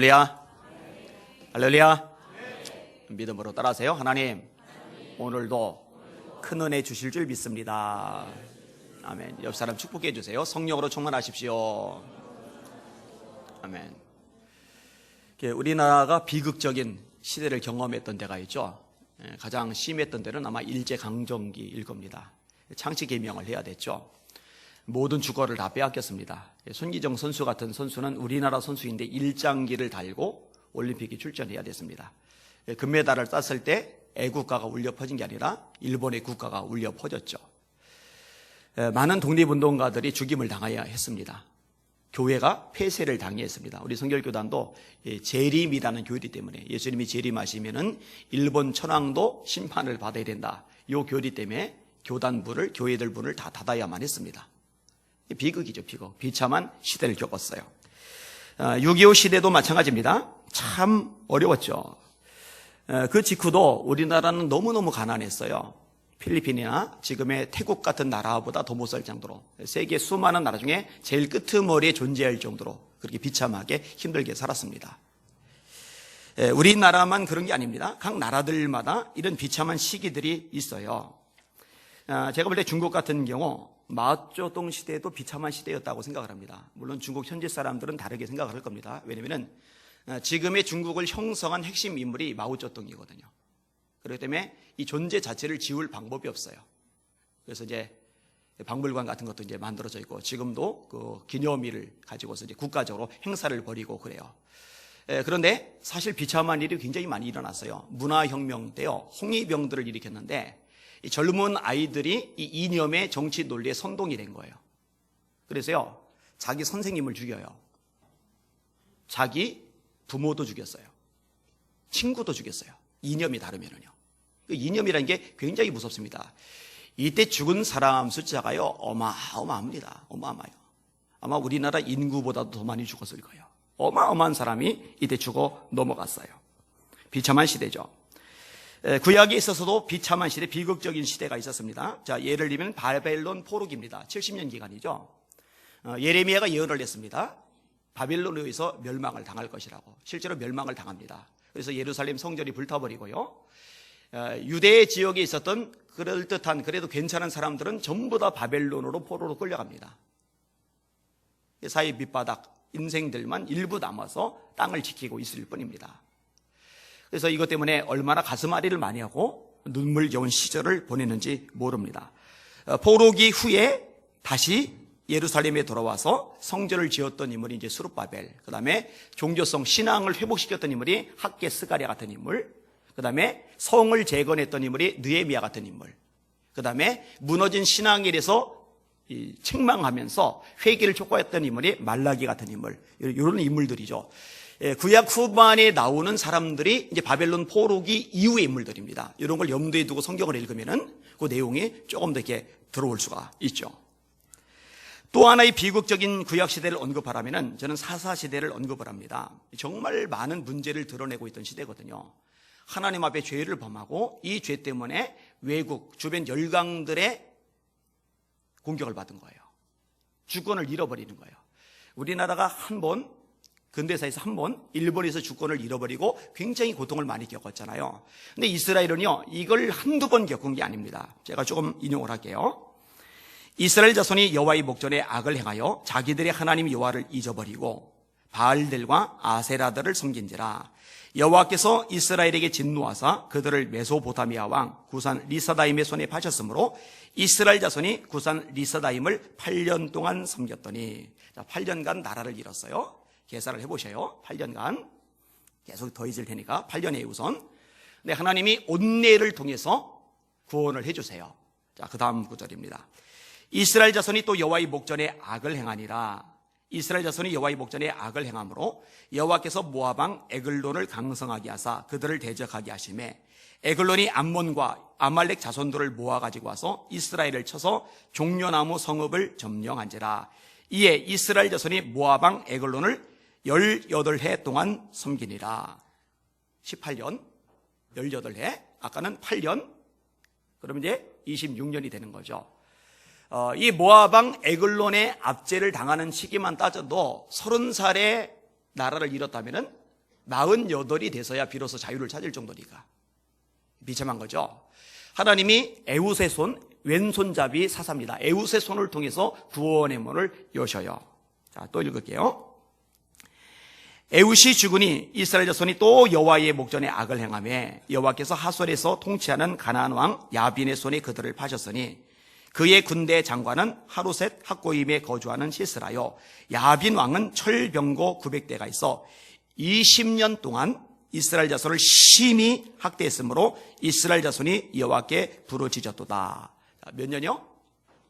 할렐루야. 할렐루야. 믿음으로 따라하세요. 하나님, 오늘도 큰 은혜 주실 줄 믿습니다. 아멘. 옆 사람 축복해 주세요. 성령으로 충만하십시오. 아멘. 우리나라가 비극적인 시대를 경험했던 데가 있죠. 가장 심했던 데는 아마 일제강점기일 겁니다. 창씨개명을 해야 됐죠. 모든 주거를 다 빼앗겼습니다. 손기정 선수 같은 선수는 우리나라 선수인데 일장기를 달고 올림픽에 출전해야 됐습니다. 금메달을 땄을 때 애국가가 울려 퍼진 게 아니라 일본의 국가가 울려 퍼졌죠. 많은 독립운동가들이 죽임을 당해야 했습니다. 교회가 폐쇄를 당했습니다. 우리 성결교단도 재림이라는 교리 때문에, 예수님이 재림하시면은 일본 천황도 심판을 받아야 된다, 이 교리 때문에 교단부를, 교회들 문을 다 닫아야만 했습니다. 비극이죠, 비극. 비참한 시대를 겪었어요. 6.25 시대도 마찬가지입니다. 참 어려웠죠. 그 직후도 우리나라는 너무너무 가난했어요. 필리핀이나 지금의 태국 같은 나라보다 더 못 살 정도로, 세계 수많은 나라 중에 제일 끄트머리에 존재할 정도로 그렇게 비참하게 힘들게 살았습니다. 우리나라만 그런 게 아닙니다. 각 나라들마다 이런 비참한 시기들이 있어요. 제가 볼 때 중국 같은 경우 마오쩌둥 시대도 비참한 시대였다고 생각을 합니다. 물론 중국 현지 사람들은 다르게 생각을 할 겁니다. 왜냐하면 지금의 중국을 형성한 핵심 인물이 마오쩌둥이거든요. 그렇기 때문에 이 존재 자체를 지울 방법이 없어요. 그래서 이제 박물관 같은 것도 이제 만들어져 있고, 지금도 그 기념일을 가지고서 이제 국가적으로 행사를 벌이고 그래요. 그런데 사실 비참한 일이 굉장히 많이 일어났어요. 문화혁명 때요, 홍위병들을 일으켰는데 이 젊은 아이들이 이 이념의 정치 논리에 선동이 된 거예요. 그래서요, 자기 선생님을 죽여요. 자기 부모도 죽였어요. 친구도 죽였어요. 이념이 다르면은요. 그 이념이라는 게 굉장히 무섭습니다. 이때 죽은 사람 숫자가요, 어마어마합니다. 어마어마해요. 아마 우리나라 인구보다도 더 많이 죽었을 거예요. 어마어마한 사람이 이때 죽어 넘어갔어요. 비참한 시대죠. 구약에 있어서도 비참한 시대, 비극적인 시대가 있었습니다. 자, 예를 들면 바벨론 포로기입니다. 70년 기간이죠. 예레미야가 예언을 했습니다. 바벨론에 의해서 멸망을 당할 것이라고. 실제로 멸망을 당합니다. 그래서 예루살렘 성전이 불타버리고요, 유대 지역에 있었던 그럴듯한, 그래도 괜찮은 사람들은 전부 다 바벨론으로 포로로 끌려갑니다. 사회 밑바닥 인생들만 일부 남아서 땅을 지키고 있을 뿐입니다. 그래서 이것 때문에 얼마나 가슴앓이를 많이 하고 눈물겨운 시절을 보냈는지 모릅니다. 포로기 후에 다시 예루살렘에 돌아와서 성전을 지었던 인물이 이제 스룹바벨, 그 다음에 종교성 신앙을 회복시켰던 인물이 학개 스가랴 같은 인물, 그 다음에 성을 재건했던 인물이 느헤미야 같은 인물, 그 다음에 무너진 신앙에 대해서 책망하면서 회개를 촉구했던 인물이 말라기 같은 인물, 이런 인물들이죠. 구약 후반에 나오는 사람들이 이제 바벨론 포로기 이후의 인물들입니다. 이런 걸 염두에 두고 성경을 읽으면은 그 내용이 조금 더 이렇게 들어올 수가 있죠. 또 하나의 비극적인 구약 시대를 언급하라면은 저는 사사 시대를 언급을 합니다. 정말 많은 문제를 드러내고 있던 시대거든요. 하나님 앞에 죄를 범하고 이 죄 때문에 외국 주변 열강들의 공격을 받은 거예요. 주권을 잃어버리는 거예요. 우리나라가 근대사에서 한 번 일본에서 주권을 잃어버리고 굉장히 고통을 많이 겪었잖아요. 근데 이스라엘은요, 이걸 한두 번 겪은 게 아닙니다. 제가 조금 인용을 할게요. 이스라엘 자손이 여호와의 목전에 악을 행하여 자기들의 하나님 여호와를 잊어버리고 바알들과 아세라들을 섬긴지라. 여호와께서 이스라엘에게 진노하사 그들을 메소포타미아 왕 구산 리사다임의 손에 파셨으므로 이스라엘 자손이 구산 리사다임을 8년 동안 섬겼더니, 자, 8년간 나라를 잃었어요. 계산을 해보셔요. 8년간 계속 더해질 테니까 8년에 우선. 근데 하나님이 온례를 통해서 구원을 해주세요. 자, 그 다음 구절입니다. 이스라엘 자손이 또 여호와의 목전에 악을 행하니라. 이스라엘 자손이 여호와의 목전에 악을 행함으로 여호와께서 모압 왕 에글론을 강성하게 하사 그들을 대적하게 하시매, 에글론이 암몬과 아말렉 자손들을 모아가지고 와서 이스라엘을 쳐서 종려나무 성읍을 점령한지라. 이에 이스라엘 자손이 모압 왕 에글론을 18해 동안 섬기니라. 18년, 18해, 아까는 8년, 그러면 이제 26년이 되는 거죠. 이 모압 왕 에글론의 압제를 당하는 시기만 따져도 30살에 나라를 잃었다면은 48이 돼서야 비로소 자유를 찾을 정도니까. 비참한 거죠. 하나님이 에웃의 손, 왼손잡이 사사입니다. 에웃의 손을 통해서 구원의 문을 여셔요. 자, 또 읽을게요. 에웃이 죽으니 이스라엘 자손이 또 여호와의 목전에 악을 행하며 여호와께서 하솔에서 통치하는 가나안 왕 야빈의 손에 그들을 파셨으니 그의 군대 장관은 하루셋 학고임에 거주하는 시스라요. 야빈 왕은 철병거 900대가 있어 20년 동안 이스라엘 자손을 심히 학대했으므로 이스라엘 자손이 여호와께 부르짖었도다. 몇 년이요?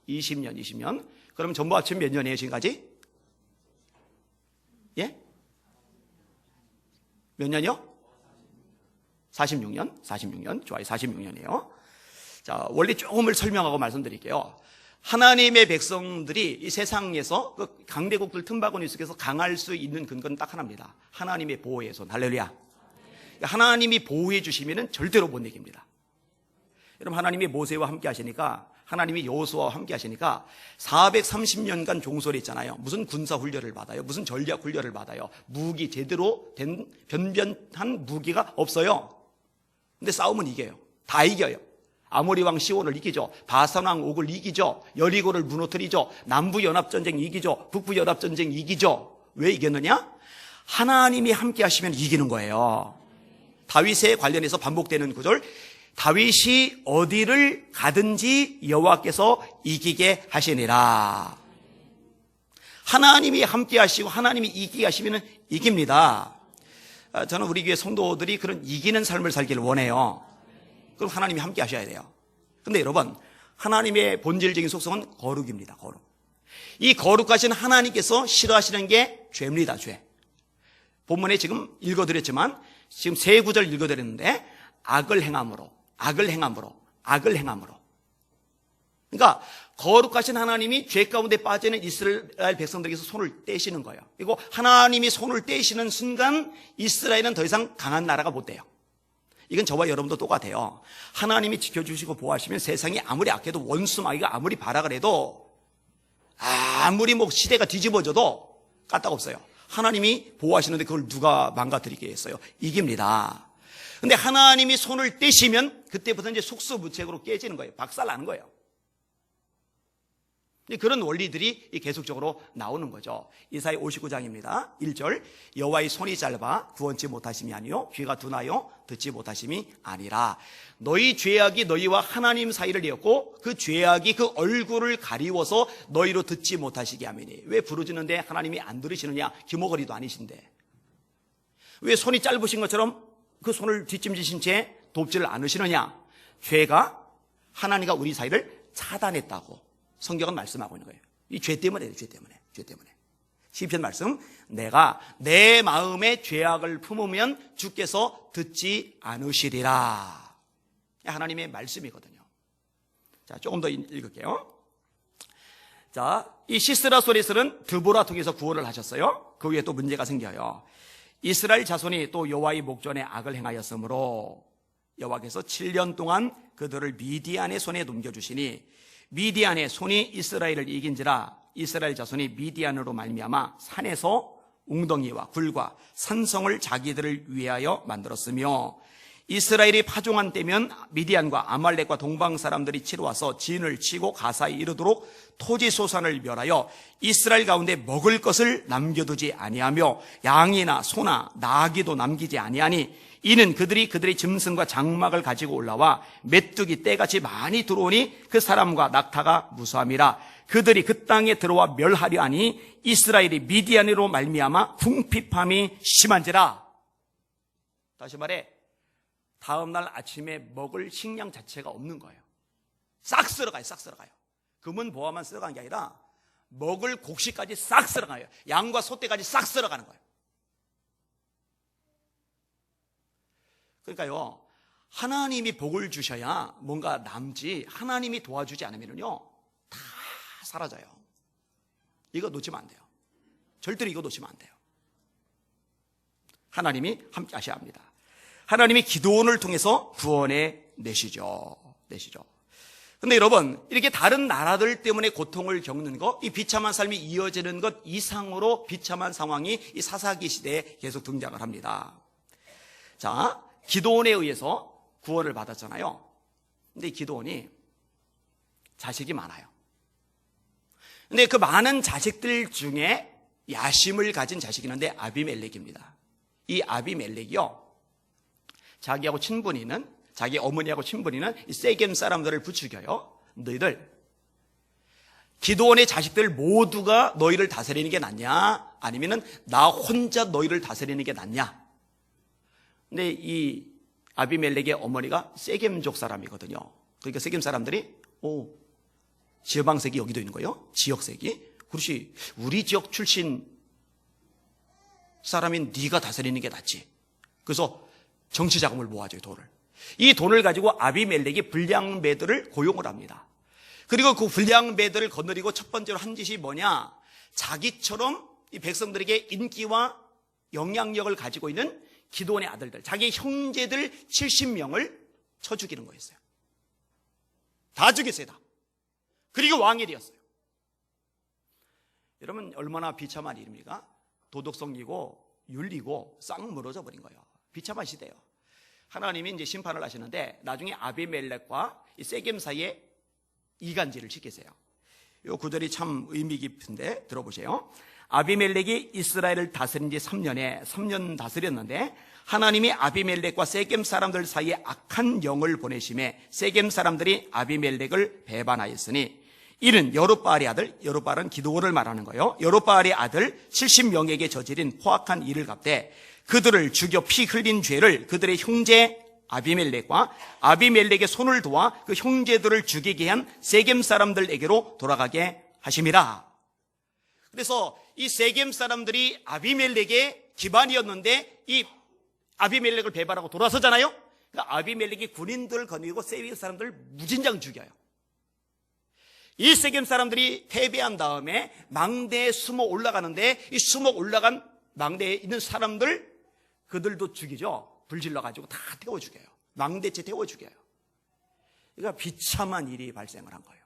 20년. 그럼 전부 합치면 몇 년이에요 지금까지? 예? 몇 년이요? 46년. 좋아요. 46년이에요. 자, 원리 조금을 설명하고 말씀드릴게요. 하나님의 백성들이 이 세상에서 그 강대국들 틈바구니 속에서 강할 수 있는 근거는 딱 하나입니다. 하나님의 보호의 손. 할렐루야. 하나님이 보호해 주시면 절대로 못 이깁니다. 여러분, 하나님이 모세와 함께 하시니까, 하나님이 여호수아와 함께 하시니까 430년간 종소리 있잖아요. 무슨 군사 훈련을 받아요? 무슨 전략 훈련을 받아요? 무기 제대로 된 변변한 무기가 없어요. 근데 싸움은 이겨요. 다 이겨요. 아모리 왕 시온을 이기죠. 바산 왕 옥을 이기죠. 여리고를 무너뜨리죠. 남부 연합 전쟁 이기죠. 북부 연합 전쟁 이기죠. 왜 이겼느냐? 하나님이 함께 하시면 이기는 거예요. 다윗에 관련해서 반복되는 구절, 다윗이 어디를 가든지 여호와께서 이기게 하시니라. 하나님이 함께 하시고 하나님이 이기게 하시면 이깁니다. 저는 우리 교회 성도들이 그런 이기는 삶을 살기를 원해요. 그럼 하나님이 함께 하셔야 돼요. 근데 여러분, 하나님의 본질적인 속성은 거룩입니다. 거룩. 이 거룩하신 하나님께서 싫어하시는 게 죄입니다. 죄. 본문에 지금 읽어드렸지만 지금 세 구절 읽어드렸는데 악을 행함으로. 그러니까 거룩하신 하나님이 죄 가운데 빠지는 이스라엘 백성들에게서 손을 떼시는 거예요. 그리고 하나님이 손을 떼시는 순간 이스라엘은 더 이상 강한 나라가 못 돼요. 이건 저와 여러분도 똑같아요. 하나님이 지켜주시고 보호하시면 세상이 아무리 악해도 원수 마귀가 아무리 발악을 해도 아무리 시대가 뒤집어져도 까딱없어요. 하나님이 보호하시는데 그걸 누가 망가뜨리겠어요? 이깁니다. 근데 하나님이 손을 떼시면 그때부터 이제 속수무책으로 깨지는 거예요. 박살나는 거예요. 그런 원리들이 계속적으로 나오는 거죠. 이사야 59장입니다. 1절, 여호와의 손이 짧아 구원치 못하심이 아니요 귀가 둔하여 듣지 못하심이 아니라 너희 죄악이 너희와 하나님 사이를 이었고 그 죄악이 그 얼굴을 가리워서 너희로 듣지 못하시게 하미니. 왜 부르짖는데 하나님이 안 들으시느냐? 기모거리도 아니신데. 왜 손이 짧으신 것처럼 그 손을 뒷짐지신 채 돕지를 않으시느냐? 죄가 하나님과 우리 사이를 차단했다고 성경은 말씀하고 있는 거예요. 이 죄 때문에. 시편 말씀, 내가 내 마음에 죄악을 품으면 주께서 듣지 않으시리라. 하나님의 말씀이거든요. 자, 조금 더 읽을게요. 자, 이 시스라 소리스는 드보라 통해서 구원을 하셨어요. 그 위에 또 문제가 생겨요. 이스라엘 자손이 또 여호와의 목전에 악을 행하였으므로 여호와께서 7년 동안 그들을 미디안의 손에 넘겨주시니 미디안의 손이 이스라엘을 이긴지라 이스라엘 자손이 미디안으로 말미암아 산에서 웅덩이와 굴과 산성을 자기들을 위하여 만들었으며 이스라엘이 파종한 때면 미디안과 아말렉과 동방 사람들이 치러 와서 진을 치고 가사에 이르도록 토지 소산을 멸하여 이스라엘 가운데 먹을 것을 남겨두지 아니하며 양이나 소나 나귀도 남기지 아니하니 이는 그들이 그들의 짐승과 장막을 가지고 올라와 메뚜기 떼같이 많이 들어오니 그 사람과 낙타가 무수함이라. 그들이 그 땅에 들어와 멸하려 하니 이스라엘이 미디안으로 말미암아 궁핍함이 심한지라. 다시 말해, 다음날 아침에 먹을 식량 자체가 없는 거예요. 싹 쓸어가요. 금은 보화만 쓸어가는 게 아니라 먹을 곡식까지 싹 쓸어가요. 양과 소떼까지 싹 쓸어가는 거예요. 그러니까요, 하나님이 복을 주셔야 뭔가 남지, 하나님이 도와주지 않으면요 다 사라져요. 이거 놓치면 안 돼요. 절대로 이거 놓치면 안 돼요. 하나님이 함께 하셔야 합니다. 하나님이 기도원을 통해서 구원해 내시죠. 근데 여러분, 이렇게 다른 나라들 때문에 고통을 겪는 것, 이 비참한 삶이 이어지는 것 이상으로 비참한 상황이 이 사사기 시대에 계속 등장을 합니다. 자, 기드온에 의해서 구원을 받았잖아요. 근데 기드온이 자식이 많아요. 근데 그 많은 자식들 중에 야심을 가진 자식이 있는데 아비멜렉입니다. 이 아비멜렉이요, 자기하고 친분이는, 자기 어머니하고 친분이는 이 세겜 사람들을 부추겨요. 너희들 기드온의 자식들 모두가 너희를 다스리는 게 낫냐, 아니면은 나 혼자 너희를 다스리는 게 낫냐. 근데 이 아비멜렉의 어머니가 세겜족 사람이거든요. 그러니까 세겜 사람들이 지방색이 여기도 있는 거예요. 지역색이. 그렇지, 우리 지역 출신 사람인 네가 다스리는 게 낫지. 그래서 정치 자금을 모아줘요, 돈을. 이 돈을 가지고 아비멜렉이 불량배들을 고용을 합니다. 그리고 그 불량배들을 거느리고 첫 번째로 한 짓이 뭐냐, 자기처럼 이 백성들에게 인기와 영향력을 가지고 있는 기드온의 아들들, 자기 형제들 70명을 쳐 죽이는 거였어요. 다 죽였어요, 다. 그리고 왕이 되었어요. 여러분, 얼마나 비참한 일입니까? 도덕성이고 윤리고 싹 무너져 버린 거예요. 비참한 시대예요. 하나님이 이제 심판을 하시는데 나중에 아비멜렉과 이 세겜 사이에 이간질을 시키세요. 이 구절이 참 의미 깊은데 들어보세요. 아비멜렉이 이스라엘을 다스린 지 3년 다스렸는데 하나님이 아비멜렉과 세겜 사람들 사이에 악한 영을 보내심에 세겜 사람들이 아비멜렉을 배반하였으니 이는 여룹바알의 아들, 여룹바알은 기드온을 말하는 거예요. 여룹바알의 아들 70명에게 저지른 포악한 일을 갚되 그들을 죽여 피 흘린 죄를 그들의 형제 아비멜렉과 아비멜렉의 손을 도와 그 형제들을 죽이게 한 세겜 사람들에게로 돌아가게 하심이라. 그래서 이 세겜 사람들이 아비멜렉의 기반이었는데 이 아비멜렉을 배반하고 돌아서잖아요. 그러니까 아비멜렉이 군인들을 거느리고 세겜 사람들을 무진장 죽여요. 이 세겜 사람들이 패배한 다음에 망대에 숨어 올라가는데 이 숨어 올라간 망대에 있는 사람들 그들도 죽이죠. 불질러가지고 다 태워 죽여요. 망대채 태워 죽여요. 그러니까 비참한 일이 발생을 한 거예요.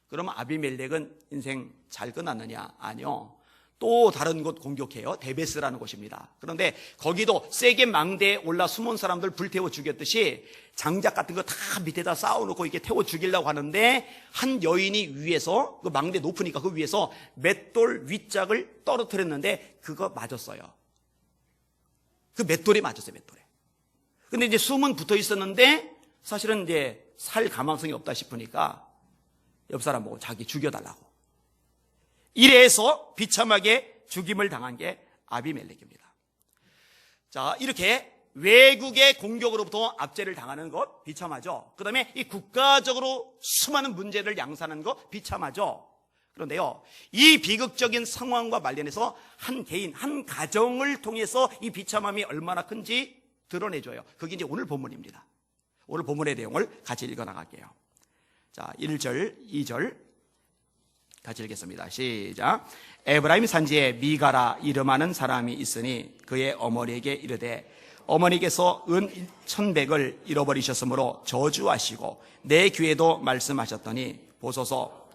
그러면 아비멜렉은 인생 잘 끝났느냐? 아니요. 또 다른 곳 공격해요. 데베스라는 곳입니다. 그런데 거기도 세겜 망대에 올라 숨은 사람들 불태워 죽였듯이 장작 같은 거 다 밑에다 쌓아놓고 이렇게 태워 죽이려고 하는데 한 여인이 위에서, 그 망대 높으니까 그 위에서 맷돌 윗짝을 떨어뜨렸는데 그거 맞았어요. 그 맷돌이 맞았어요, 맷돌에. 근데 이제 숨은 붙어 있었는데 사실은 이제 살 가망성이 없다 싶으니까 옆 사람 보고 자기 죽여달라고. 이래서 비참하게 죽임을 당한 게 아비멜렉입니다. 자, 이렇게 외국의 공격으로부터 압제를 당하는 것 비참하죠. 그 다음에 이 국가적으로 수많은 문제를 양산하는 것 비참하죠. 그런데요, 이 비극적인 상황과 관련해서 한 개인, 한 가정을 통해서 이 비참함이 얼마나 큰지 드러내줘요. 그게 이제 오늘 본문입니다. 오늘 본문의 내용을 같이 읽어나갈게요. 자, 1절, 2절 같이 읽겠습니다. 시작. 에브라임 산지에 미가라 이름하는 사람이 있으니 그의 어머니에게 이르되 어머니께서 은 1,100을 잃어버리셨으므로 저주하시고 내 귀에도 말씀하셨더니 보소서.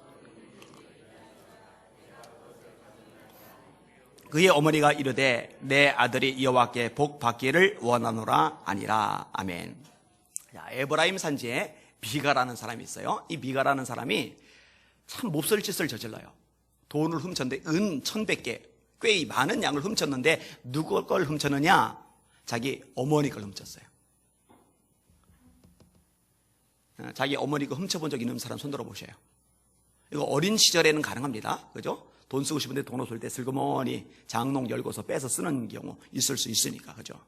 그의 어머니가 이르되 내 아들이 여호와께 복 받기를 원하노라 아니라. 아멘. 자, 에브라임 산지에 미가라는 사람이 있어요. 이 미가라는 사람이 참 몹쓸 짓을 저질러요. 돈을 훔쳤는데 은 1,100개, 꽤 많은 양을 훔쳤는데 누구 걸 훔쳤느냐? 자기 어머니 걸 훔쳤어요. 자기 어머니 거 훔쳐본 적 있는 사람 손 들어보셔요. 이거 어린 시절에는 가능합니다. 그죠? 돈 쓰고 싶은데 돈 없을 때 슬그머니 장롱 열고서 빼서 쓰는 경우 있을 수 있으니까. 그죠?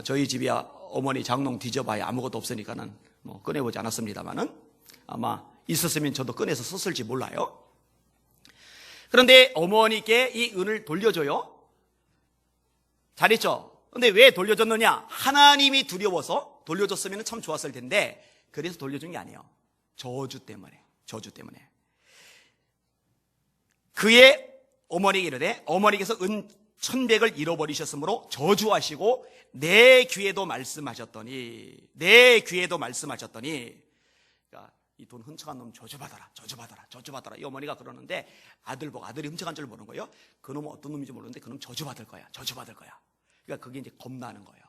저희 집이야 어머니 장롱 뒤져봐야 아무것도 없으니까는 뭐 꺼내보지 않았습니다만은 아마 있었으면 저도 꺼내서 썼을지 몰라요. 그런데 어머니께 이 은을 돌려줘요. 잘했죠? 근데 왜 돌려줬느냐? 하나님이 두려워서 돌려줬으면 참 좋았을 텐데 그래서 돌려준 게 아니에요. 저주 때문에. 저주 때문에. 그의 어머니에게 이르되 어머니께서 은 1,100을 잃어버리셨으므로 저주하시고 내 귀에도 말씀하셨더니 그러니까 이 돈 훔쳐간 놈 저주받아라, 저주받아라, 저주받아라. 이 어머니가 그러는데 아들 보고, 아들이 훔쳐간 줄 모르는 거예요. 그놈은 어떤 놈인지 모르는데 그놈 저주받을 거야, 저주받을 거야. 그러니까 그게 이제 겁나는 거예요.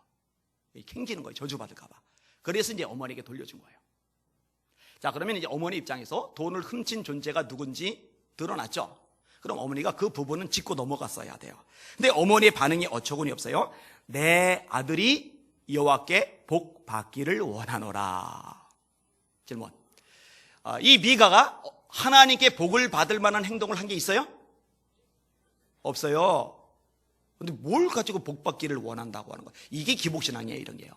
캥기는 거예요. 저주받을까봐. 그래서 이제 어머니에게 돌려준 거예요. 자, 그러면 이제 어머니 입장에서 돈을 훔친 존재가 누군지 드러났죠. 그럼 어머니가 그 부분은 짚고 넘어갔어야 돼요. 근데 어머니의 반응이 어처구니 없어요. 내 아들이 여호와께 복 받기를 원하노라. 질문. 이 미가가 하나님께 복을 받을 만한 행동을 한 게 있어요? 없어요. 근데 뭘 가지고 복 받기를 원한다고 하는 거예요? 이게 기복신앙이에요, 이런 게요.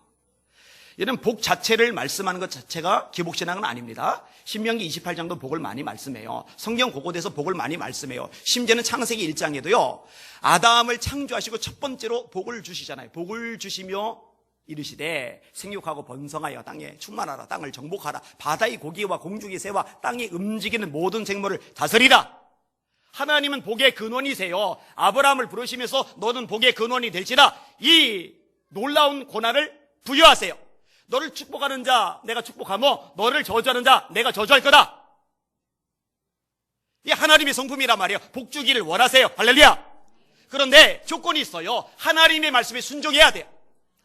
이런 복 자체를 말씀하는 것 자체가 기복신앙은 아닙니다. 신명기 28장도 복을 많이 말씀해요. 성경 곳곳에서 복을 많이 말씀해요. 심지어는 창세기 1장에도요, 아담을 창조하시고 첫 번째로 복을 주시잖아요. 복을 주시며 이르시되 생육하고 번성하여 땅에 충만하라. 땅을 정복하라. 바다의 고기와 공중의 새와 땅에 움직이는 모든 생물을 다스리라. 하나님은 복의 근원이세요. 아브라함을 부르시면서 너는 복의 근원이 될지라. 이 놀라운 고난을 부여하세요. 너를 축복하는 자 내가 축복하며 너를 저주하는 자 내가 저주할 거다. 이게 하나님의 성품이란 말이에요. 복 주기를 원하세요. 할렐루야. 그런데 조건이 있어요. 하나님의 말씀에 순종해야 돼요.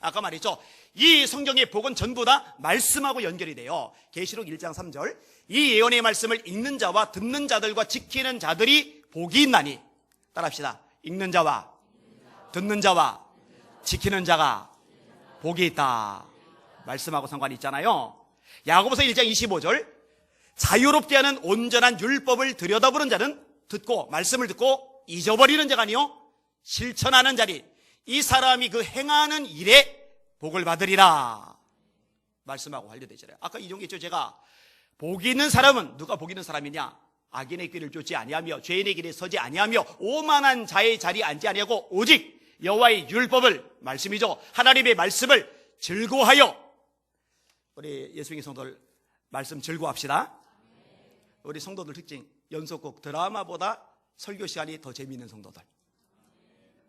아까 말했죠. 이 성경의 복은 전부 다 말씀하고 연결이 돼요. 계시록 1장 3절 이 예언의 말씀을 읽는 자와 듣는 자들과 지키는 자들이 복이 있나니. 따라합시다. 읽는 자와 듣는 자와 지키는 자가 복이 있다. 말씀하고 상관이 있잖아요. 야고보서 1장 25절 자유롭게 하는 온전한 율법을 들여다보는 자는 듣고 말씀을 듣고 잊어버리는 자가 아니요 실천하는 자리. 이 사람이 그 행하는 일에 복을 받으리라. 말씀하고 관련되잖아요. 아까 이종했죠. 제가 복 있는 사람은 누가 복 있는 사람이냐? 악인의 길을 쫓지 아니하며 죄인의 길에 서지 아니하며 오만한 자의 자리에 앉지 아니하고 오직 여호와의 율법을 말씀이죠. 하나님의 말씀을 즐거워하여. 우리 예수님의 성도들 말씀 즐거워합시다. 우리 성도들 특징 연속곡 드라마보다 설교 시간이 더 재미있는 성도들.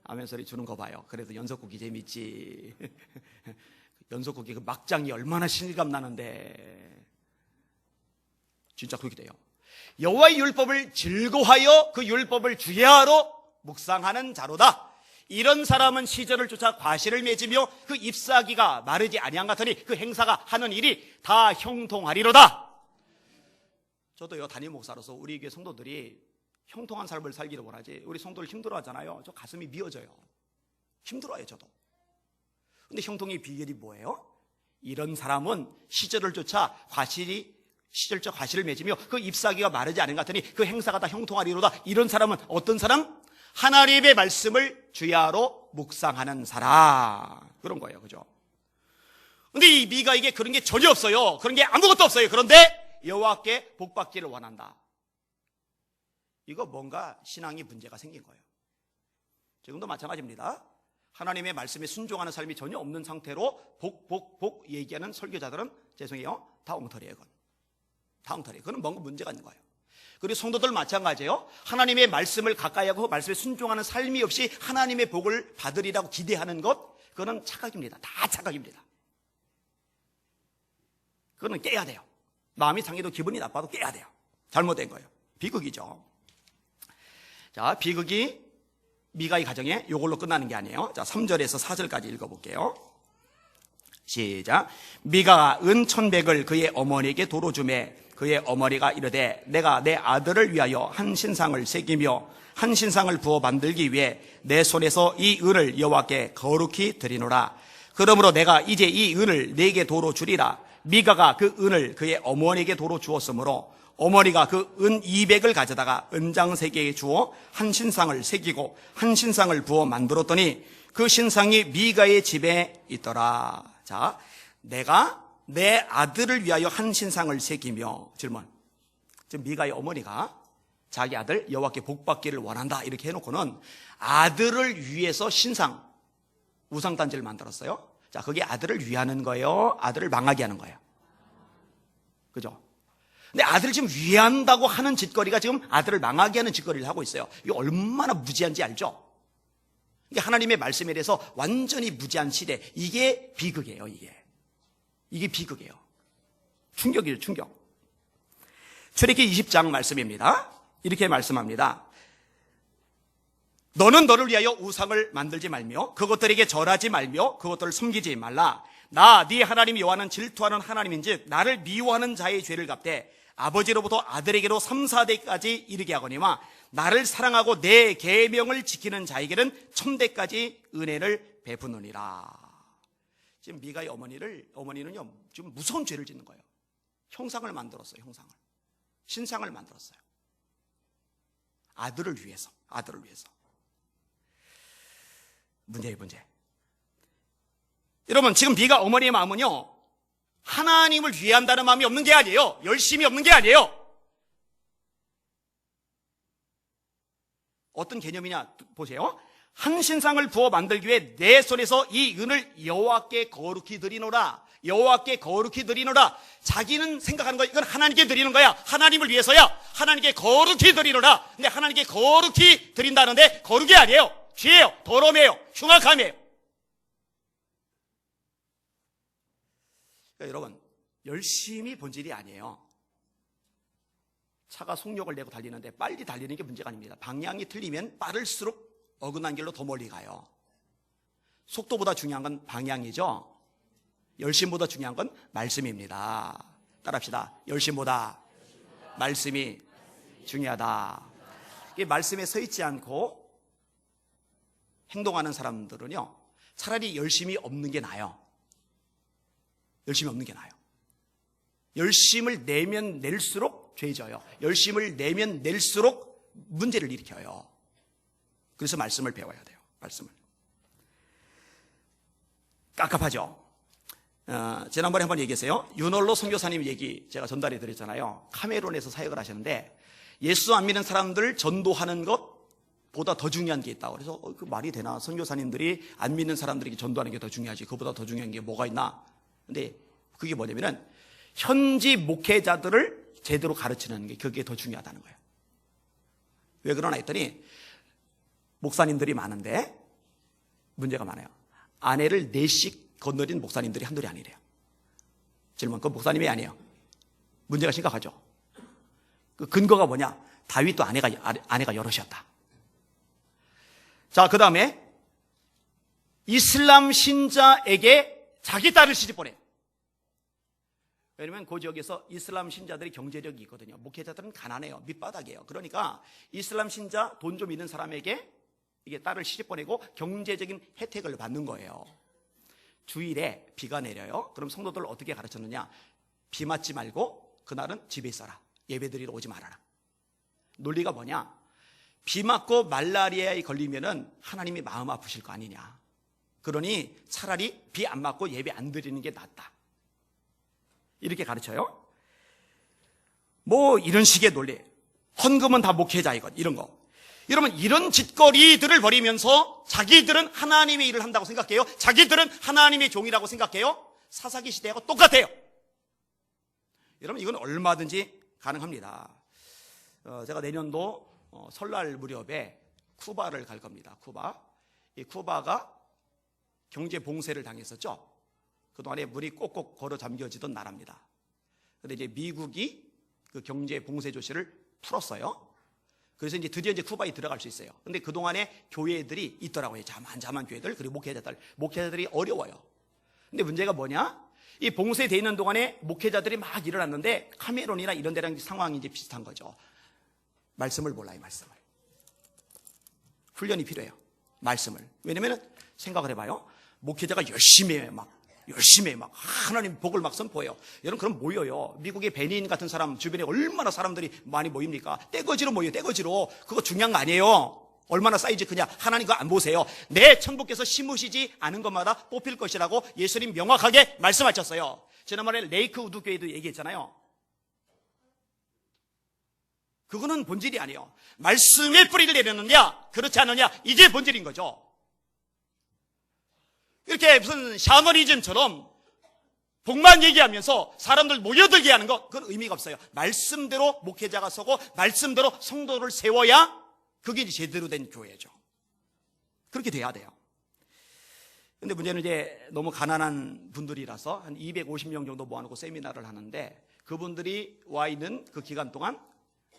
아멘 소리 주는 거 봐요. 그래도 연속곡이 재밌지. 연속곡이 그 막장이 얼마나 실감 나는데. 진짜 그렇게 돼요. 여호와의 율법을 즐거워하여 그 율법을 주야로 묵상하는 자로다. 이런 사람은 시절을 쫓아 과실을 맺으며 그 잎사귀가 마르지 아니한 같으니 그 행사가 하는 일이 다 형통하리로다. 저도요 담임 목사로서 우리 교회 성도들이 형통한 삶을 살기를 원하지. 우리 성도들 힘들어하잖아요. 저 가슴이 미어져요. 힘들어요 저도. 근데 형통의 비결이 뭐예요? 이런 사람은 시절을 쫓아 시절적 과실을 맺으며 그 잎사귀가 마르지 않은 것 같으니 그 행사가 다 형통하리로다. 이런 사람은 어떤 사람? 하나님의 말씀을 주야로 묵상하는 사람. 그런 거예요. 그죠? 근데 이 미가에게 그런 게 전혀 없어요. 그런 게 아무것도 없어요. 그런데 여호와께 복 받기를 원한다. 이거 뭔가 신앙이 문제가 생긴 거예요. 지금도 마찬가지입니다. 하나님의 말씀에 순종하는 삶이 전혀 없는 상태로 복 얘기하는 설교자들은 죄송해요. 다 엉터리예요. 그건. 다 엉터리예요. 그건 뭔가 문제가 있는 거예요. 그리고 성도들 마찬가지예요. 하나님의 말씀을 가까이 하고 말씀에 순종하는 삶이 없이 하나님의 복을 받으리라고 기대하는 것, 그거는 착각입니다. 다 착각입니다. 그거는 깨야 돼요. 마음이 상해도 기분이 나빠도 깨야 돼요. 잘못된 거예요. 비극이죠. 자, 비극이 미가의 가정에 이걸로 끝나는 게 아니에요. 자, 3절에서 4절까지 읽어볼게요. 시작. 미가가 은 1,100을 그의 어머니에게 도로 주매 그의 어머니가 이르되 내가 내 아들을 위하여 한 신상을 새기며 한 신상을 부어 만들기 위해 내 손에서 이 은을 여호와께 거룩히 드리노라. 그러므로 내가 이제 이 은을 네게 도로 주리라. 미가가 그 은을 그의 어머니에게 도로 주었으므로 어머니가 그 은 200을 가져다가 은장 3개에 주어 한 신상을 새기고 한 신상을 부어 만들었더니 그 신상이 미가의 집에 있더라. 자, 내가 내 아들을 위하여 한 신상을 새기며. 질문. 지금 미가의 어머니가 자기 아들 여호와께 복 받기를 원한다 이렇게 해놓고는 아들을 위해서 신상 우상단지를 만들었어요. 자, 그게 아들을 위하는 거예요? 아들을 망하게 하는 거예요? 그죠? 근데 아들을 지금 위한다고 하는 짓거리가 지금 아들을 망하게 하는 짓거리를 하고 있어요. 이게 얼마나 무지한지 알죠? 이게 하나님의 말씀에 대해서 완전히 무지한 시대. 이게 비극이에요. 이게 비극이에요. 충격이에요. 충격. 출애굽기 20장 말씀입니다. 이렇게 말씀합니다. 너는 너를 위하여 우상을 만들지 말며 그것들에게 절하지 말며 그것들을 섬기지 말라. 나 네 하나님 여호와는 질투하는 하나님인즉 나를 미워하는 자의 죄를 갚되 아버지로부터 아들에게로 3, 4대까지 이르게 하거니와 나를 사랑하고 내 계명을 지키는 자에게는 천대까지 은혜를 베푸느니라. 지금 미가의 어머니는요 지금 무서운 죄를 짓는 거예요. 형상을 만들었어요. 형상을, 신상을 만들었어요. 아들을 위해서. 문제예요, 문제. 여러분, 지금 미가 어머니의 마음은요 하나님을 위한다는 마음이 없는 게 아니에요. 열심이 없는 게 아니에요. 어떤 개념이냐 보세요. 한 신상을 부어 만들기 위해 내 손에서 이 은을 여호와께 거룩히 드리노라. 여호와께 거룩히 드리노라. 자기는 생각하는 거야. 이건 하나님께 드리는 거야. 하나님을 위해서야. 하나님께 거룩히 드리노라. 근데 하나님께 거룩히 드린다는데 거룩이 아니에요. 죄예요. 더러움이에요. 흉악함이에요. 그러니까 여러분, 열심히 본질이 아니에요. 차가 속력을 내고 달리는데 빨리 달리는 게 문제가 아닙니다. 방향이 틀리면 빠를수록 어긋난 길로 더 멀리 가요. 속도보다 중요한 건 방향이죠. 열심보다 중요한 건 말씀입니다. 따라합시다. 열심보다 말씀이 중요하다. 이 말씀에 서 있지 않고 행동하는 사람들은요 차라리 열심이 없는 게 나아요. 열심이 없는 게 나아요. 열심을 내면 낼수록 죄져요. 열심을 내면 낼수록 문제를 일으켜요. 그래서 말씀을 배워야 돼요. 말씀을. 깝깝하죠. 지난번에 한번 얘기했어요. 윤홀로 선교사님 얘기 제가 전달해 드렸잖아요. 카메룬에서 사역을 하시는데 예수 안 믿는 사람들 전도하는 것보다 더 중요한 게 있다고. 그래서 그 말이 되나? 선교사님들이 안 믿는 사람들에게 전도하는 게 더 중요하지 그보다 더 중요한 게 뭐가 있나? 근데 그게 뭐냐면은 현지 목회자들을 제대로 가르치는 게 그게 더 중요하다는 거예요. 왜 그러나 했더니 목사님들이 많은데 문제가 많아요. 아내를 4씩 건너린 목사님들이 한둘이 아니래요. 질문, 그건 목사님이 아니에요. 문제가 심각하죠. 그 근거가 뭐냐? 다윗도 아내가 여럿이었다. 자, 그 다음에 이슬람 신자에게 자기 딸을 시집 보내요. 왜냐하면 그 지역에서 이슬람 신자들이 경제력이 있거든요. 목회자들은 가난해요. 밑바닥이에요. 그러니까 이슬람 신자 돈 좀 있는 사람에게 이게 딸을 시집 보내고 경제적인 혜택을 받는 거예요. 주일에 비가 내려요. 그럼 성도들 어떻게 가르쳤느냐? 비 맞지 말고 그날은 집에 있어라. 예배드리러 오지 말아라. 논리가 뭐냐? 비 맞고 말라리아에 걸리면은 하나님이 마음 아프실 거 아니냐. 그러니 차라리 비 안 맞고 예배 안 드리는 게 낫다. 이렇게 가르쳐요. 뭐 이런 식의 논리. 헌금은 다 목회자이건 이런 거. 여러분, 이런 짓거리들을 벌이면서 자기들은 하나님의 일을 한다고 생각해요. 자기들은 하나님의 종이라고 생각해요. 사사기 시대하고 똑같아요. 여러분, 이건 얼마든지 가능합니다. 제가 내년도 설날 무렵에 쿠바를 갈 겁니다. 쿠바. 이 쿠바가 경제 봉쇄를 당했었죠. 그동안에 물이 꼭꼭 걸어 잠겨지던 나라입니다. 그런데 이제 미국이 그 경제 봉쇄 조치를 풀었어요. 그래서 이제 드디어 쿠바에 들어갈 수 있어요. 근데 그동안에 교회들이 있더라고요. 자만 교회들, 그리고 목회자들이 어려워요. 근데 문제가 뭐냐? 이 봉쇄되어 있는 동안에 목회자들이 막 일어났는데 카메론이나 이런 데랑 상황이 이제 비슷한 거죠. 말씀을 몰라요, 말씀을. 훈련이 필요해요. 말씀을. 왜냐면 생각을 해봐요. 목회자가 열심히 막 하나님 복을 막 선포해요. 여러분, 그럼 모여요. 미국의 베닌 같은 사람 주변에 얼마나 사람들이 많이 모입니까? 떼거지로 모여요. 떼거지로. 그거 중요한 거 아니에요. 얼마나 사이즈 크냐. 하나님 그거 안 보세요. 내 천국께서 심으시지 않은 것마다 뽑힐 것이라고 예수님 명확하게 말씀하셨어요. 지난번에 레이크 우드 교회도 얘기했잖아요. 그거는 본질이 아니에요. 말씀의 뿌리를 내렸느냐 그렇지 않느냐, 이게 본질인 거죠. 이렇게 무슨 샤머니즘처럼 복만 얘기하면서 사람들 모여들게 하는 거, 그건 의미가 없어요. 말씀대로 목회자가 서고 말씀대로 성도를 세워야 그게 이제 제대로 된 교회죠. 그렇게 돼야 돼요. 근데 문제는 이제 너무 가난한 분들이라서 한 250명 정도 모아놓고 세미나를 하는데 그분들이 와 있는 그 기간 동안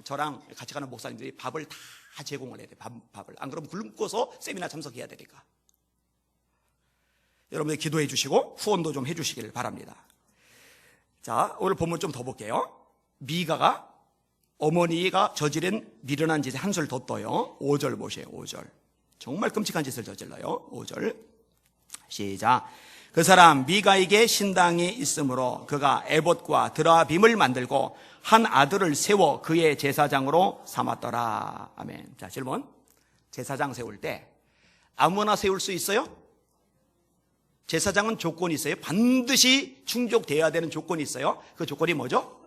저랑 같이 가는 목사님들이 밥을 다 제공을 해야 돼요. 밥을. 안 그러면 굶고서 세미나 참석해야 되니까. 여러분들 기도해 주시고 후원도 좀 해 주시기를 바랍니다. 자, 오늘 본문 좀 더 볼게요. 미가가 어머니가 저지른 미련한 짓에 한술 더 떠요. 5절 보세요. 5절. 정말 끔찍한 짓을 저질러요. 5절. 시작. 그 사람 미가에게 신당이 있으므로 그가 에봇과 드라빔을 만들고 한 아들을 세워 그의 제사장으로 삼았더라. 아멘. 자, 질문. 제사장 세울 때 아무나 세울 수 있어요? 제사장은 조건이 있어요. 반드시 충족되어야 되는 조건이 있어요. 그 조건이 뭐죠?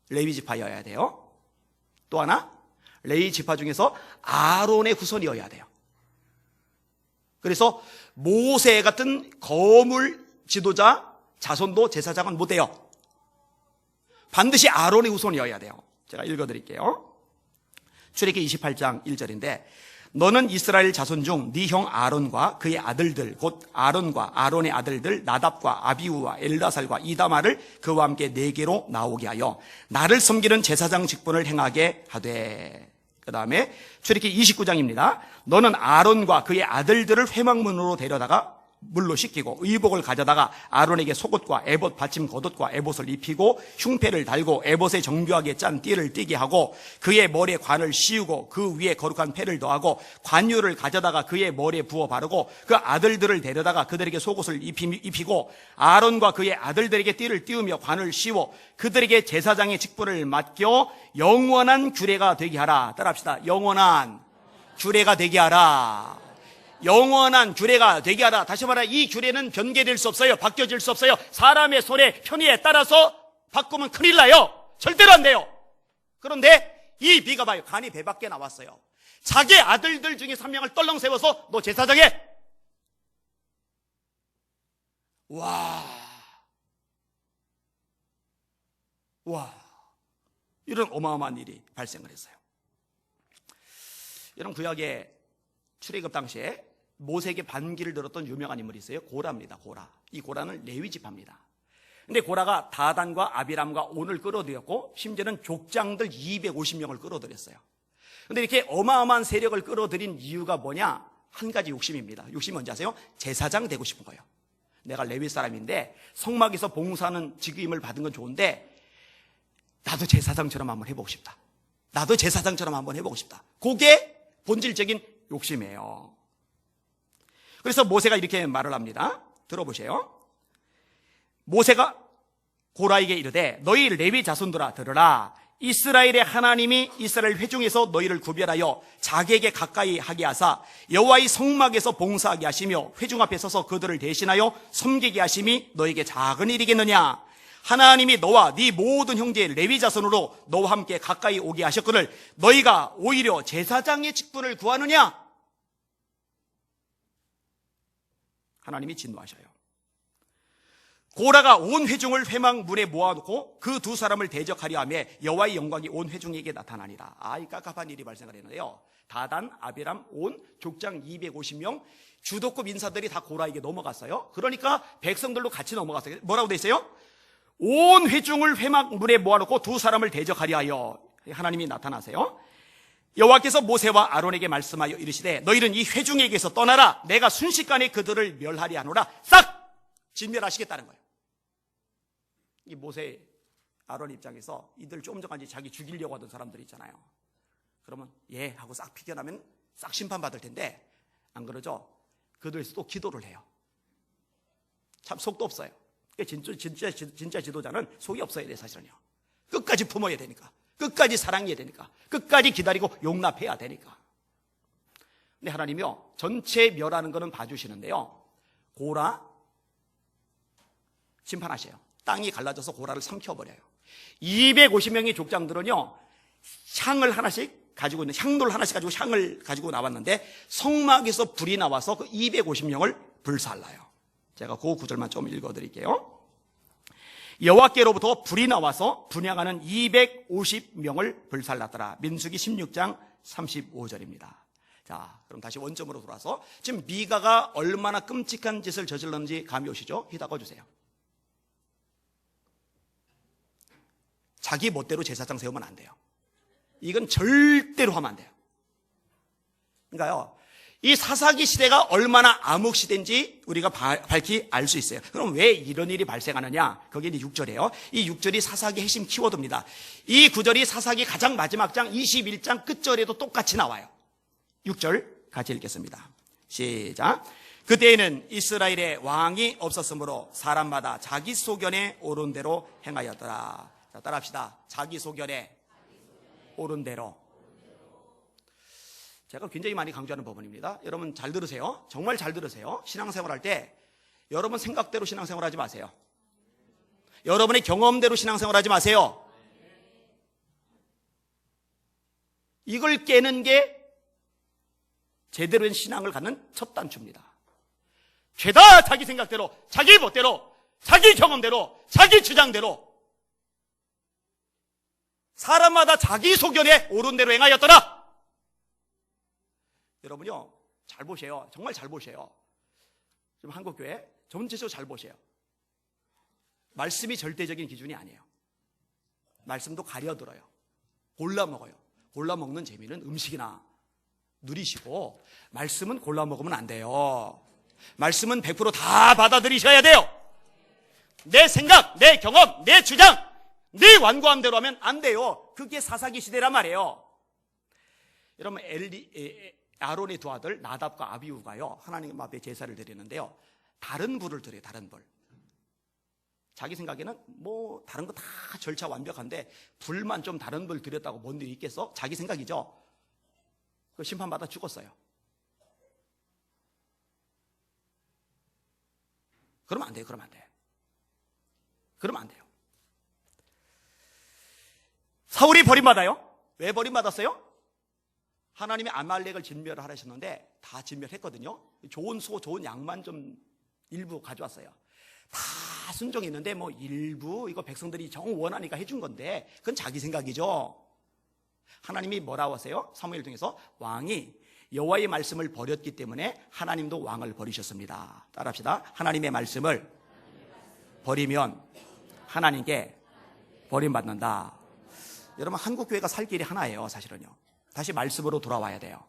레위 지파여야 돼요. 또 하나, 레위 지파 중에서 아론의 후손이어야 돼요. 그래서 모세 같은 거물 지도자 자손도 제사장은 못 돼요. 반드시 아론의 후손이어야 돼요. 제가 읽어드릴게요. 출애굽기 28장 1절인데 너는 이스라엘 자손 중 네 형 아론과 그의 아들들 곧 아론과 아론의 아들들 나답과 아비우와 엘라살과 이다마를 그와 함께 네게로 나오게 하여 나를 섬기는 제사장 직분을 행하게 하되. 그 다음에 출애굽기 29장입니다. 너는 아론과 그의 아들들을 회막문으로 데려다가 물로 씻기고 의복을 가져다가 아론에게 속옷과 에봇 받침 겉옷과 에봇을 입히고 흉패를 달고 에봇에 정교하게 짠 띠를 띠게 하고 그의 머리에 관을 씌우고 그 위에 거룩한 패를 더하고 관유를 가져다가 그의 머리에 부어 바르고 그 아들들을 데려다가 그들에게 속옷을 입히고 아론과 그의 아들들에게 띠를 띄우며 관을 씌워 그들에게 제사장의 직분을 맡겨 영원한 규례가 되게 하라. 따라합시다. 영원한 규례가 되게 하라. 영원한 규례가 되게 하라. 다시 말해 이 규례는 변개될 수 없어요. 바뀌어질 수 없어요. 사람의 손에 편의에 따라서 바꾸면 큰일 나요. 절대로 안 돼요. 그런데 이 비가 봐요. 간이 배 밖에 나왔어요. 자기 아들들 중에 3명을 떨렁 세워서 너 제사장해. 와, 이런 어마어마한 일이 발생을 했어요. 이런 구약의 출애굽 당시에 모세에게 반기를 들었던 유명한 인물이 있어요. 고라입니다. 고라. 이 고라는 레위 지파입니다. 근데 고라가 다단과 아비람과 온을 끌어들였고 심지어는 족장들 250명을 끌어들였어요. 근데 이렇게 어마어마한 세력을 끌어들인 이유가 뭐냐? 한 가지 욕심입니다. 욕심이 뭔지 아세요? 제사장 되고 싶은 거예요. 내가 레위 사람인데 성막에서 봉사하는 직임을 받은 건 좋은데 나도 제사장처럼 한번 해보고 싶다. 나도 제사장처럼 한번 해보고 싶다. 그게 본질적인 욕심이에요. 그래서 모세가 이렇게 말을 합니다. 들어보세요. 모세가 고라에게 이르되 너희 레위 자손들아 들으라. 이스라엘의 하나님이 이스라엘 회중에서 너희를 구별하여 자기에게 가까이 하게 하사 여호와의 성막에서 봉사하게 하시며 회중 앞에 서서 그들을 대신하여 섬기게 하심이 너에게 작은 일이겠느냐. 하나님이 너와 네 모든 형제 레위 자손으로 너와 함께 가까이 오게 하셨거늘 너희가 오히려 제사장의 직분을 구하느냐. 하나님이 진노하셔요. 고라가 온 회중을 회막문에 모아놓고 그 두 사람을 대적하려 하며 여호와의 영광이 온 회중에게 나타나니라. 이 깝깝한 일이 발생을 했는데요. 다단, 아비람, 온, 족장 250명 주도급 인사들이 다 고라에게 넘어갔어요. 그러니까 백성들도 같이 넘어갔어요. 뭐라고 돼 있어요? 온 회중을 회막문에 모아놓고 두 사람을 대적하려 하여 하나님이 나타나세요. 여호와께서 모세와 아론에게 말씀하여 이르시되 너희는 이 회중에게서 떠나라. 내가 순식간에 그들을 멸하리 하노라. 싹 진멸하시겠다는 거예요. 이 모세 아론 입장에서 이들 좀 전까지 자기 죽이려고 하던 사람들 있잖아요. 그러면 예 하고 싹 피겨나면 싹 심판받을 텐데 안 그러죠? 그들에서 또 기도를 해요. 참 속도 없어요. 진짜 지도자는 속이 없어야 돼. 사실은요. 끝까지 품어야 되니까, 끝까지 사랑해야 되니까, 끝까지 기다리고 용납해야 되니까. 근데 하나님이요 전체 멸하는 거는 봐주시는데요, 고라 심판하셔요. 땅이 갈라져서 고라를 삼켜버려요. 250명의 족장들은요 향을 하나씩 가지고 있는, 향로를 하나씩 가지고 향을 가지고 나왔는데 성막에서 불이 나와서 그 250명을 불살라요. 제가 그 구절만 좀 읽어드릴게요. 여호와께로부터 불이 나와서 분향하는 250명을 불살랐더라. 민수기 16장 35절입니다. 자, 그럼 다시 원점으로 돌아서 지금 미가가 얼마나 끔찍한 짓을 저질렀는지 감이 오시죠? 휘다궈 주세요. 자기 멋대로 제사장 세우면 안 돼요. 이건 절대로 하면 안 돼요. 그러니까요, 이 사사기 시대가 얼마나 암흑 시대인지 우리가 밝히 알 수 있어요. 그럼 왜 이런 일이 발생하느냐? 그게 이제 6절이에요. 이 6절이 사사기 핵심 키워드입니다. 이 구절이 사사기 가장 마지막 장 21장 끝절에도 똑같이 나와요. 6절 같이 읽겠습니다. 시작. 그때에는 이스라엘에 왕이 없었으므로 사람마다 자기 소견에 옳은 대로 행하였더라. 자, 따라합시다. 자기 소견에 옳은 대로. 제가 굉장히 많이 강조하는 부분입니다. 여러분 잘 들으세요. 정말 잘 들으세요. 신앙생활 할 때 여러분 생각대로 신앙생활 하지 마세요. 여러분의 경험대로 신앙생활 하지 마세요. 이걸 깨는 게 제대로 된 신앙을 갖는 첫 단추입니다. 죄다 자기 생각대로, 자기 멋대로, 자기 경험대로, 자기 주장대로 사람마다 자기 소견에 옳은 대로 행하였더라. 여러분요, 잘 보세요. 정말 잘 보세요. 지금 한국교회 전체적으로 잘 보세요. 말씀이 절대적인 기준이 아니에요. 말씀도 가려들어요. 골라 먹어요. 골라 먹는 재미는 음식이나 누리시고, 말씀은 골라 먹으면 안 돼요. 말씀은 100% 다 받아들이셔야 돼요. 내 생각, 내 경험, 내 주장, 내 완고함대로 하면 안 돼요. 그게 사사기 시대란 말이에요. 여러분, 아론의 두 아들 나답과 아비후가요, 하나님 앞에 제사를 드리는데요, 다른 불을 드려요. 다른 불. 자기 생각에는 뭐 다른 거 다 절차 완벽한데 불만 좀 다른 불 드렸다고 뭔 일이 있겠어? 자기 생각이죠. 그 심판받아 죽었어요. 그러면 안 돼요. 그러면 안 돼요. 그러면 안 돼요. 사울이 버림받아요. 왜 버림받았어요? 하나님이 아말렉을 진멸을 하셨는데 다 진멸했거든요. 좋은 소, 좋은 양만 좀 일부 가져왔어요. 다 순종했는데 뭐 일부 이거 백성들이 정 원하니까 해준 건데 그건 자기 생각이죠. 하나님이 뭐라고 하세요? 사무엘 통해서 왕이 여호와의 말씀을 버렸기 때문에 하나님도 왕을 버리셨습니다. 따라합시다. 하나님의 말씀을 버리면 하나님께 버림받는다. 여러분, 한국교회가 살 길이 하나예요. 사실은요, 다시 말씀으로 돌아와야 돼요.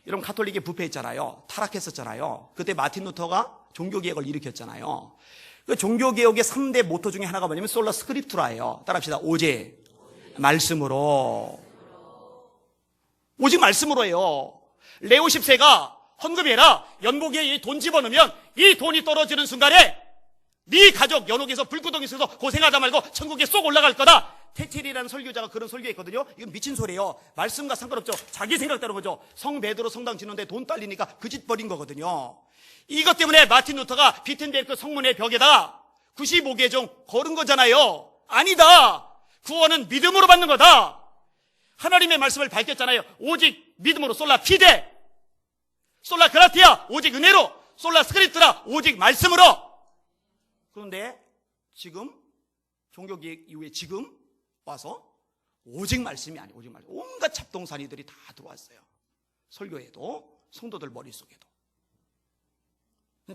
여러분, 가톨릭이 부패했잖아요. 타락했었잖아요. 그때 마틴 루터가 종교개혁을 일으켰잖아요. 그 종교개혁의 3대 모토 중에 하나가 뭐냐면 솔라 스크립투라예요. 따라합시다. 오직 말씀으로. 오직 말씀으로 해요. 레오 10세가 헌금해라, 연복에 돈 집어넣으면 이 돈이 떨어지는 순간에 네 가족 연옥에서 불구덩이 있어서 고생하다 말고 천국에 쏙 올라갈 거다. 테칠이라는 설교자가 그런 설교했거든요. 이건 미친 소리예요. 말씀과 상관없죠. 자기 생각대로 거죠. 성 베드로 성당 짓는데 돈 딸리니까 그 짓 버린 거거든요. 이것 때문에 마틴 루터가 비텐베르크 성문의 벽에다 95개 종 걸은 거잖아요. 아니다. 구원은 믿음으로 받는 거다. 하나님의 말씀을 밝혔잖아요. 오직 믿음으로. 솔라 피데, 솔라 그라티아, 오직 은혜로, 솔라 스크립트라, 오직 말씀으로. 그런데 지금 종교개혁 이후에 지금 와서 오직 말씀이 아니고 오직 말씀, 온갖 잡동사니들이 다 들어왔어요. 설교에도 성도들 머릿속에도.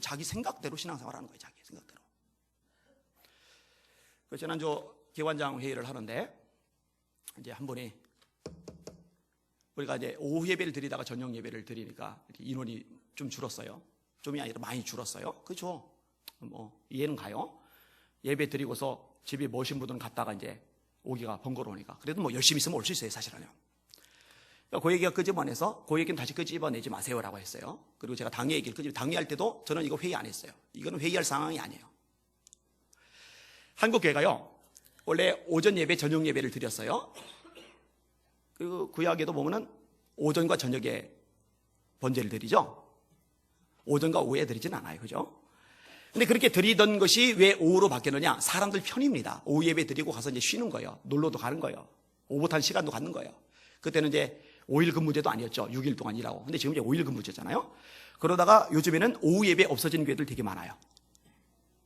자기 생각대로 신앙생활하는 거예요. 자기 생각대로. 지난주 기관장 회의를 하는데 이제 한 분이, 우리가 이제 오후 예배를 드리다가 저녁 예배를 드리니까 인원이 좀 줄었어요. 좀이 아니라 많이 줄었어요. 그렇죠? 뭐 이해는 가요. 예배 드리고서 집에 모신 분들은 갔다가 이제 오기가 번거로우니까 그래도 뭐 열심히 있으면 올 수 있어요. 사실은요. 그 얘기가 끄집어내서 그 얘기는 다시 끄집어내지 마세요라고 했어요. 그리고 제가 당회 얘기를 당회할 때도 저는 이거 회의 안 했어요. 이거는 회의할 상황이 아니에요. 한국교회가요, 원래 오전 예배, 저녁 예배를 드렸어요. 그리고 구약에도 보면은 오전과 저녁에 번제를 드리죠. 오전과 오후에 드리진 않아요. 그죠? 근데 그렇게 드리던 것이 왜 오후로 바뀌었느냐? 사람들 편입니다. 오후 예배 드리고 가서 이제 쉬는 거예요. 놀러도 가는 거예요. 오붓한 시간도 갖는 거예요. 그때는 이제 5일 근무제도 아니었죠. 6일 동안 일하고. 근데 지금 이제 5일 근무제잖아요. 그러다가 요즘에는 오후 예배 없어진 교회들 되게 많아요.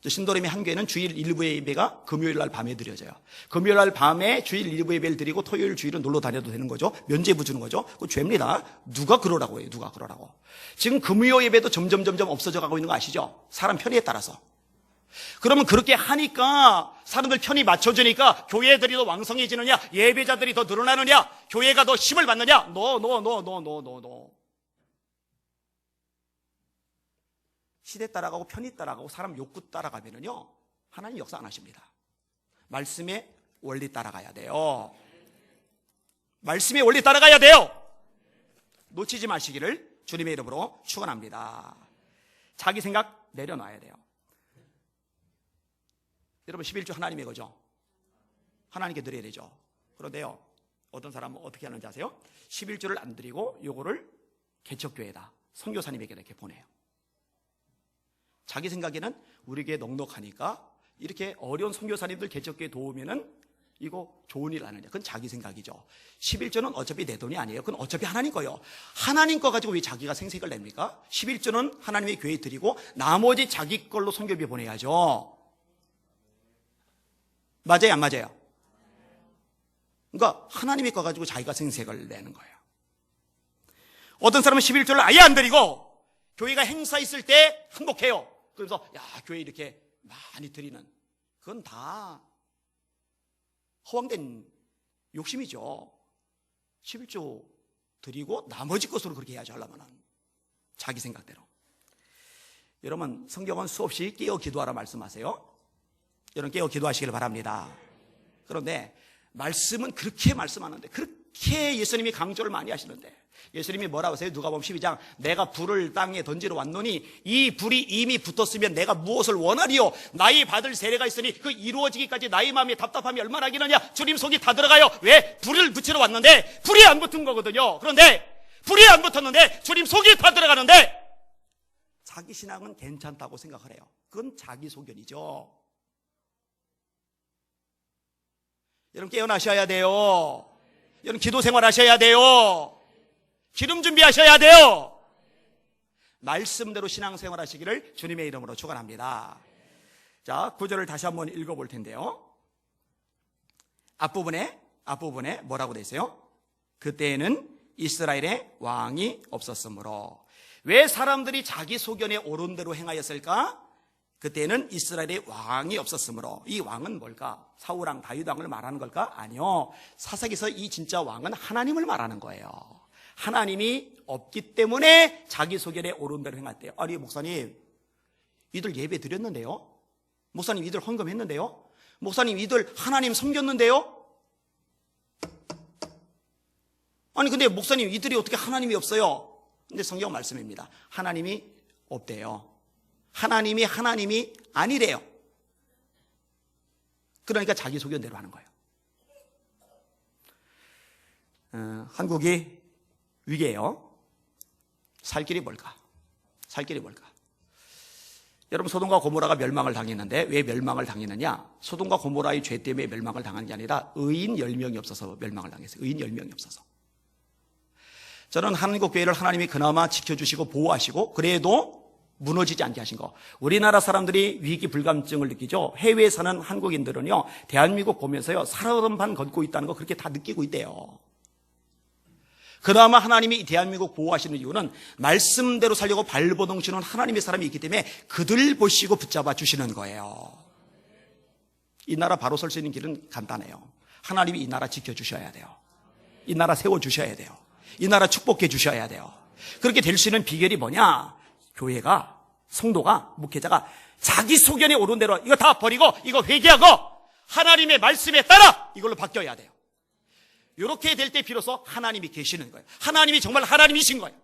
신도림의 한 교회는 주일 일부 예배가 금요일 날 밤에 드려져요. 금요일 날 밤에 주일 일부 예배를 드리고 토요일 주일은 놀러 다녀도 되는 거죠. 면죄부 주는 거죠. 그거 죄입니다. 누가 그러라고 해요. 누가 그러라고. 지금 금요 예배도 점점 없어져 가고 있는 거 아시죠? 사람 편의에 따라서. 그러면 그렇게 하니까 사람들 편이 맞춰지니까 교회들이 더 왕성해지느냐, 예배자들이 더 늘어나느냐, 교회가 더 힘을 받느냐? 노. 시대 따라가고 편이 따라가고 사람 욕구 따라가면은요, 하나님 역사 안 하십니다. 말씀의 원리 따라가야 돼요. 말씀의 원리 따라가야 돼요. 놓치지 마시기를 주님의 이름으로 축원합니다. 자기 생각 내려놔야 돼요. 여러분 11조 하나님의 거죠. 하나님께 드려야 되죠. 그런데요, 어떤 사람은 어떻게 하는지 아세요? 11조를 안 드리고 요거를 개척교회다, 선교사님에게 이렇게 보내요. 자기 생각에는 우리 교회 넉넉하니까 이렇게 어려운 선교사님들 개척교회 도우면은 이거 좋은 일 하느냐. 그건 자기 생각이죠. 11조는 어차피 내 돈이 아니에요. 그건 어차피 하나님 거예요. 하나님 거 가지고 왜 자기가 생색을 냅니까? 11조는 하나님의 교회에 드리고 나머지 자기 걸로 선교비 보내야죠. 맞아요, 안 맞아요? 그러니까 하나님의 거 가지고 자기가 생색을 내는 거예요. 어떤 사람은 11조를 아예 안 드리고 교회가 행사 있을 때 한복해요. 그래서 야, 교회 이렇게 많이 드리는, 그건 다 허황된 욕심이죠. 11조 드리고 나머지 것으로 그렇게 해야지, 하려면은 자기 생각대로. 여러분, 성경은 수없이 깨어 기도하라 말씀하세요. 여러분 깨어 기도하시길 바랍니다. 그런데 말씀은 그렇게 말씀하는데, 그렇게 예수님이 강조를 많이 하시는데, 예수님이 뭐라고 하세요? 누가복음 12장, 내가 불을 땅에 던지러 왔노니 이 불이 이미 붙었으면 내가 무엇을 원하리요? 나의 받을 세례가 있으니 그 이루어지기까지 나의 마음에 답답함이 얼마나 기느냐? 주님 속이 다 들어가요. 왜? 불을 붙이러 왔는데 불이 안 붙은 거거든요. 그런데 불이 안 붙었는데 주님 속이 다 들어가는데 자기 신앙은 괜찮다고 생각을 해요. 그건 자기 소견이죠. 여러분 깨어나셔야 돼요. 여러분 기도 생활 하셔야 돼요. 기름 준비하셔야 돼요. 말씀대로 신앙생활 하시기를 주님의 이름으로 축원합니다. 자, 9절을 다시 한번 읽어볼 텐데요. 앞부분에 뭐라고 되어 있어요? 그때에는 이스라엘에 왕이 없었으므로. 왜 사람들이 자기 소견에 옳은 대로 행하였을까? 그때는 이스라엘에 왕이 없었으므로. 이 왕은 뭘까? 사울왕, 다윗왕을 말하는 걸까? 아니요. 사사기서 이 진짜 왕은 하나님을 말하는 거예요. 하나님이 없기 때문에 자기 소견에 옳은 대로 행했대요. 아니 목사님, 이들 예배 드렸는데요? 목사님 이들 헌금했는데요? 목사님 이들 하나님 섬겼는데요? 아니 근데 목사님 이들이 어떻게 하나님이 없어요? 근데 성경 말씀입니다. 하나님이 없대요. 하나님이 아니래요. 그러니까 자기 소견대로 하는 거예요. 한국이 위기예요. 살 길이 뭘까? 여러분 소돔과 고모라가 멸망을 당했는데 왜 멸망을 당했느냐? 소돔과 고모라의 죄 때문에 멸망을 당한 게 아니라 의인 10명이 없어서 멸망을 당했어요. 의인 10명이 없어서. 저는 하나님국 교회를 하나님이 그나마 지켜주시고 보호하시고 그래도 무너지지 않게 하신 거. 우리나라 사람들이 위기 불감증을 느끼죠. 해외에 사는 한국인들은요, 대한민국 보면서요, 살아오던 반 걷고 있다는 거 그렇게 다 느끼고 있대요. 그나마 하나님이 대한민국 보호하시는 이유는 말씀대로 살려고 발버둥 치는 하나님의 사람이 있기 때문에 그들 보시고 붙잡아 주시는 거예요. 이 나라 바로 설 수 있는 길은 간단해요. 하나님이 이 나라 지켜주셔야 돼요. 이 나라 세워주셔야 돼요. 이 나라 축복해 주셔야 돼요. 그렇게 될 수 있는 비결이 뭐냐? 교회가, 성도가, 목회자가 자기 소견에 옳은 대로 이거 다 버리고 이거 회개하고 하나님의 말씀에 따라 이걸로 바뀌어야 돼요. 이렇게 될 때 비로소 하나님이 계시는 거예요. 하나님이 정말 하나님이신 거예요.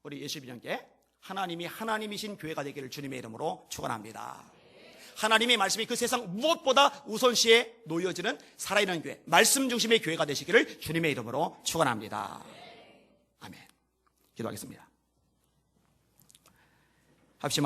우리 예수님께 하나님이 하나님이신 교회가 되기를 주님의 이름으로 축원합니다. 하나님의 말씀이 그 세상 무엇보다 우선시에 놓여지는 살아있는 교회, 말씀 중심의 교회가 되시기를 주님의 이름으로 축원합니다. 아멘. 기도하겠습니다. 합심